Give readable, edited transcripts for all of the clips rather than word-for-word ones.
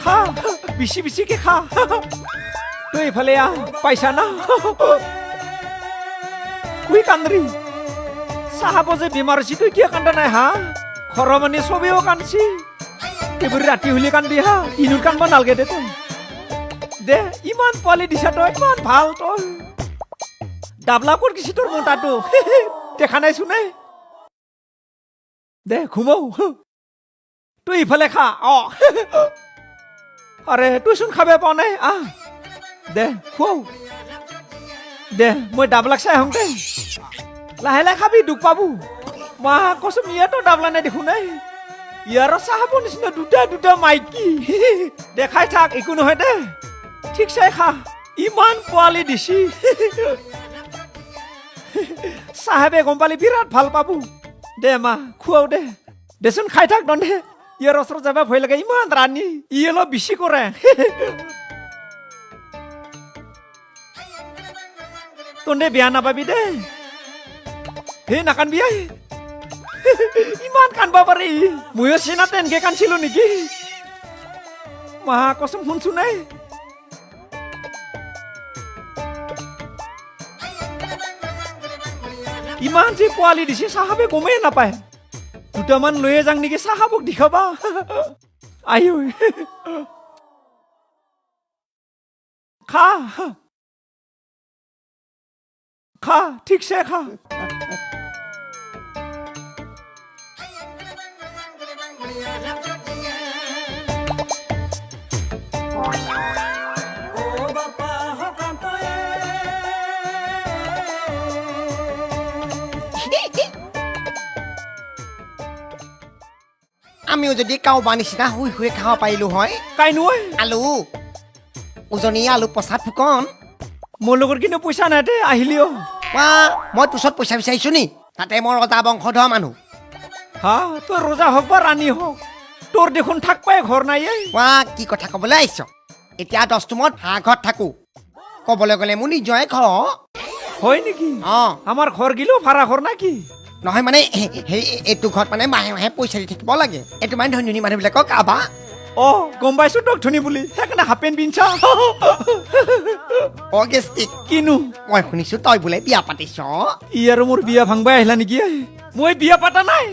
খা বেছি বেছিকে খা তই এইফালে আহ পাইছা না উই কান্দ্ৰি চাহাব যে বেমাৰ হৈছে তই কিয় কান্দা নাই হা ঘৰৰ মানে চবেও কান্দছি এইবোৰ ৰাতি হলি কান্দি হা দিনত কান্দবা নালগে দে তই দে ইমান পোৱালি দিছা তই ইমান ভাল তই ডাবলা ক'ত গেছি তোৰ মোটাটো দেখা নাইছো নে দে ঘুমাও তুই ইফালে খা আৰে তুইচোন খাবে পোৱা নাই আহ দে খুৱাও দে মই ডাবলাক চাই আহোঁ দে লাহে লাহে খাবি দুখ পাবো মা কচোন ইয়াতো ডাবলা নাই দেখোন নাই ইয়াৰ চাহাব নিচিনা দুটা দুটা মাইকী দেখাই থাক একো নহয় দে ঠিক চাই খা ইমান পোৱালি দিছি চাহেবে গম পালি বিৰাট ভাল পাবো দে মা খুৱাও দে দেচোন খাই থাক দে ইয়াৰ ওচৰত যাবা ভয় লাগে ইমান ৰাণী ই অলপ বেছি কৰে তন্দে বেয়া নাপাবি দে হে নাকানবি আই ইমান কান্দবা পাৰি ময়ো চিনাতে এনেকে কান্দিছিলো নেকি মা কচোন শুনছো নাই ইমান যে পোৱালি দিছে চাহাবে গমেই নাপায় দুটামান লৈয়ে যাং নেকি চাহাবক দেখাবা আই খা খা ঠিকছে খা আমিও যদি কাওবা নিচিনা শুই শুই খাব পাৰিলো হয় কাই নয় আলু উজনি আলু পচাত ফুকন মোৰ লগত কিন্তু পইচা নাই দে আহিলিও ৱা মই তোচত পইচা বিচাৰিছো নি তাতে মই ৰজা বংশধৰ মানুহ হা তই ৰজা হওক বা ৰাণী হওক তোৰ দেখোন থাক পাই ঘৰ নাই ৱা কি কথা ক'বলৈ আহিছ এতিয়া 10 টোমত ঘৰত থাকো ক'বলৈ গ'লে মোৰ নিজৰে ঘৰ হয় নেকি আমাৰ ঘৰ গিলো ভাড়া ঘৰ না কি নহয় মানে সেই এইটো ঘৰত মানে মাহে মাহে পইচা দি থাকিব লাগে এইটো মানে ধনী মানুহবিলাকক আবা গম পাইছো তোক ধনী বুলি সেইকাৰণে হাফ পেণ্ট পিন্ধছা গেষ্টিক কিনো মই শুনিছো তই বোলে বিয়া পাতিছ ই আৰু মোৰ বিয়া ভাংবাই আহিলা নেকি মই বিয়া পাতা নাই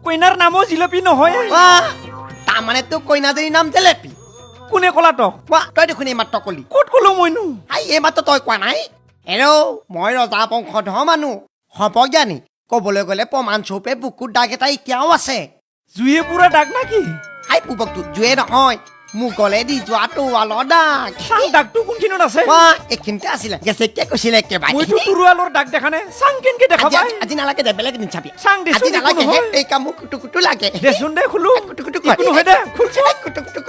কইনাৰ নামো জিলপি নহয় তাৰমানে তোৰ কইনাজনীৰ নাম জেলেপি কোনে ক'লা তক তই দেখোন এই মাত্ৰ কলি ক'ত ক'লো মইনো এই মাত্ৰ তই কোৱা নাই মই ৰজা বংশধৰ মানুহ হ'ব জ্ঞানী ক'বলৈ গ'লে প্ৰমাণ স্বৰূপে বুকুৰ দাগ এটা এতিয়াও আছে জুয়ে পুৰা দাগ নাকি পুবকটো জুয়ে নহয় মোক গলে দি যোৱাটো ৱালৰ দাগ দাগটো কোনখিনত আছে এইখিনিতে আছিলে গেছেকে কৈছিলে একেবাৰে মইতো তুৰুৱালৰ দাগ দেখা নাই চাং কেনকে দেখাবা আজি নালাগে দে বেলেগ এদিন চাবি চাং দেচোন আজি নালাগে এই কাম মোক কুটু কুটু লাগে দেচোন দে খুলো কুটু কুটু একো নহয় দে খুলছো কুটু কুটু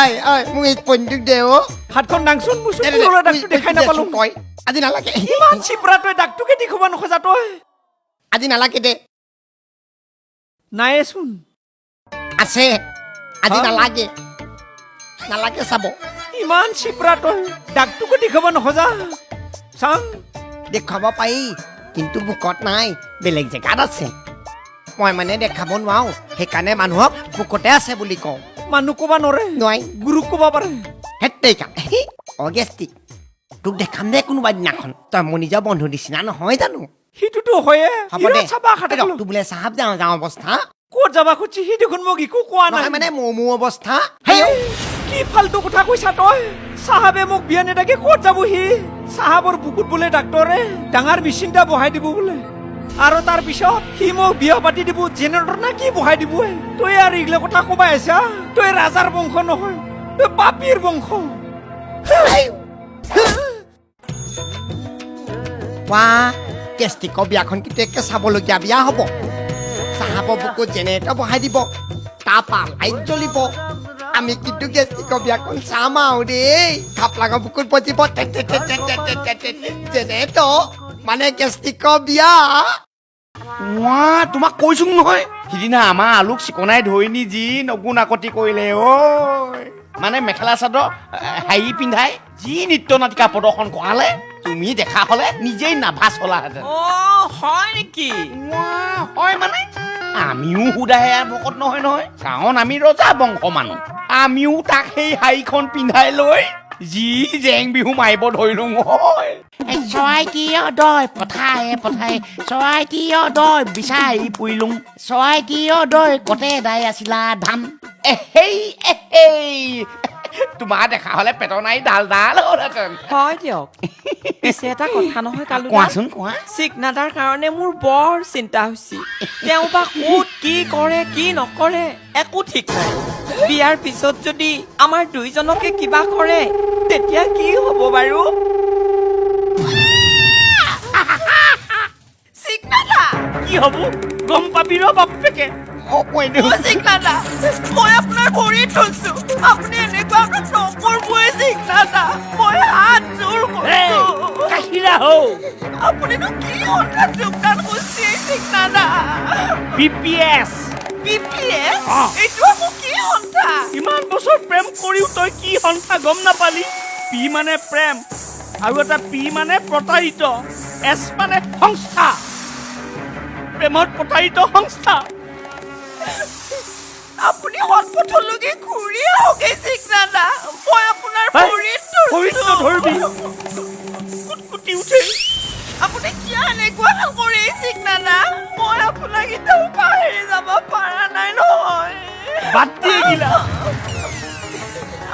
আই মোক এই পইণ্টটো দে হাতখন দাংচোন মুচু তুৰুৱাৰ দাগটো দেখাই নাপালো কয় আজি নালাগে ইমান চিপৰা তই দাগটোকে দেখুৱাব নোখোজা তই আজি নালাগে দে নাইচোন আছে আজি নালাগে নালাগে চাব ইমান চিপৰা তই দাগটোকে দেখুৱাব নোখোজা চাং দেখুৱাব পাৰি কিন্তু বুকত নাই বেলেগ জেগাত আছে মই মানে দেখাব নোৱাৰো সেইকাৰণে মানুহক বুকতে আছে বুলি কওঁ মানুহ ক'ব নোৱাৰে নোৱাৰি গুৰুক ক'ব পাৰে হেতেইকা গেষ্টিক তোক দেখাম দে কোনোবা দিনাখন তই মোৰ নিজৰ বন্ধু নিচিনা নহয় জানো সিটোতো হয়ে হ'ব দে চাবা খাতে তোক বোলে চাহাব যাওঁ অৱস্থা ক'ত যাবা খুজি সি দেখোন মোক একো কোৱা নাই মানে মোৰ অৱস্থা কি ফাল্টু কথা কৈছা তই চাহাবে মোক বিয়া নেদাকে ক'ত যাব সি চাহাবৰ বুকুত বোলে ডাক্তৰে ডাঙৰ মেচিনটা বহাই দিব বোলে আৰু তাৰ পিছত সি মোক বিয়া পাতি দিব জেনেৰেটৰ না কি বহাই দিব তই আৰু এইগিলা কথা ক'বা আহিছা তই ৰাজাৰ বংশ নহয় তই পাপীৰ বংশ গেষ্টিকৰ বিয়াখন কেতিয়াকে চাবলগীয়া বিয়া হ'ব চাহাবৰ বুকুত জেনেৰেটৰ বহাই দিব তাৰপা লাইট জ্বলিব আমি কিন্তু গেষ্টিকৰ বিয়াখন চাম আৰু দেই খাপলাঙৰ বুকুত বজিব জেনেৰেটৰ মানে গেষ্টিকৰ বিয়া তোমাক কৈছো নহয় সিদিনা আমাৰ আলুক চিকনাই ধৰি নি যি নগুণ আকতি কৰিলে মানে মেখেলা চাদৰ হেৰি পিন্ধাই যি নৃত্য নাটিকা প্ৰদৰ্শন কৰালে তুমি দেখা হলে নিজেই নাভা চলাহেঁতেন হয় নেকি হয় মানে আমিও সুদাহে ভকত নহয় নহয় কাৰণ আমি ৰজা বংশ মানুহ আমিও তাক সেই শাৰীখন পিন্ধাই লৈ যি জেং বিহু মাৰিব ধৰিলো হয় চৰাইটিয় দয় পঠাই চৰাইটিয় দয় বিচাৰি পুৰিলোং চৰাইটিয় দয় কতে দাই আছিলা ধান এহেই এহেই তোমাৰ দেখা হলে পেটৰ নাই ডাল হ'লহেঁতেন হয় দিয়ক পিছে এটা কথা নহয় কালু কোৱাচোন কোৱা চিকনাদাৰ কাৰণে মোৰ বৰ চিন্তা হৈছে তেওঁ বা ক'ত কি কৰে কি নকৰে একো ঠিক নাই বিয়াৰ পিছত যদি আমাৰ দুইজনকে কিবা কৰে তেতিয়া কি হ'ব বাৰু চিকনাদা কি হ'ব গম পাবি ৰ বাপেকে চিকনাদা মই আপোনাৰ ভৰিত থৈছো আপুনি এনেকুৱা নকৰবই চিকনাদা মই হাত জোৰ কৰিছো কাহিৰা হও আপুনিনো কি সন্থাত যোগদান কৰিছে চিকনাদা BPS BPS এইটো আকৌ কি সন্থা ইমান বছৰ প্ৰেম কৰিও তই কি সন্থা গম নাপালি পি মানে প্ৰেম আৰু এটা পি মানে প্ৰতাৰিত এছ মানে সংস্থা প্ৰেমত প্ৰতাৰিত সংস্থা আপুনি সৎপথলৈকে ঘূৰি আহকে চিকনাদা মই আপোনাৰ ভৰিত ধৰিবি কুটকুটি উঠে আপুনি কিয় এনেকুৱা নকৰে চিকনাদা মই আপোনাক এতিয়াও পাহৰি যাব পৰা নাই নহয় বাদ দিয়ে গিলা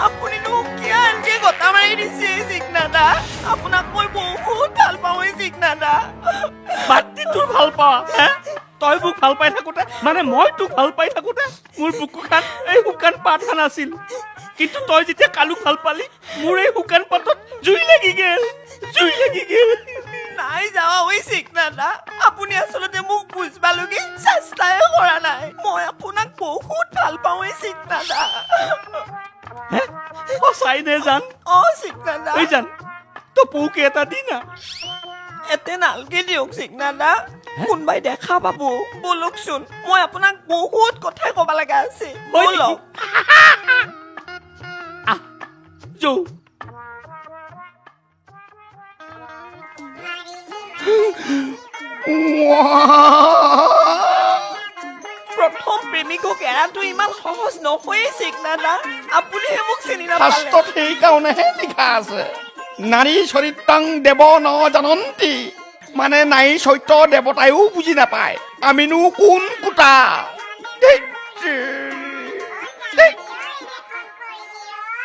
আপুনিনো কিয় এনেকে গতা মাৰি দিছে চিকনাদা আপোনাক মই বহুত ভাল পাওঁ চিকনাদা বাদ দি তোৰ ভাল পাৱা হে তই মোক ভাল পাই থাকোঁতে মানে মই তোক ভাল পাই থাকোঁতে মোৰ বুকুখান এই শুকান পাত খান আছিল কিন্তু তই যেতিয়া কালুক ভাল পালি মোৰ এই শুকান পাতত জুই লাগি গেল নাই যাৱা ঐ চিকনাদা আপুনি আচলতে মোক বুজবালৈকে চেষ্টাই কৰা নাই মই আপোনাক বহুত ভাল পাওঁ চিকনাদা সঁচাই নে জান চিকনাদা এই জান তই পৌকে এটা দি না এতে নালকে দিয়ক চিকনাদা কোনোবাই দেখা পাব বলকচোন মই আপোনাক বহুত কথাই ক'ব লগা আছে বলক যৌ প্ৰথম প্ৰেমিকক এৰাটো ইমান সহজ নহয়েই চিকনাদা আপুনিহে মোক চিনি নাপালে শাস্ত্ৰত সেইকাৰণেহে লিখা আছে নাৰী চৰিত্ৰাং দেৱ ন জানন্তি মানে নাৰী চৰিত্ৰ দেৱতায়ো বুজি নাপায় আমিনো কোন কোটা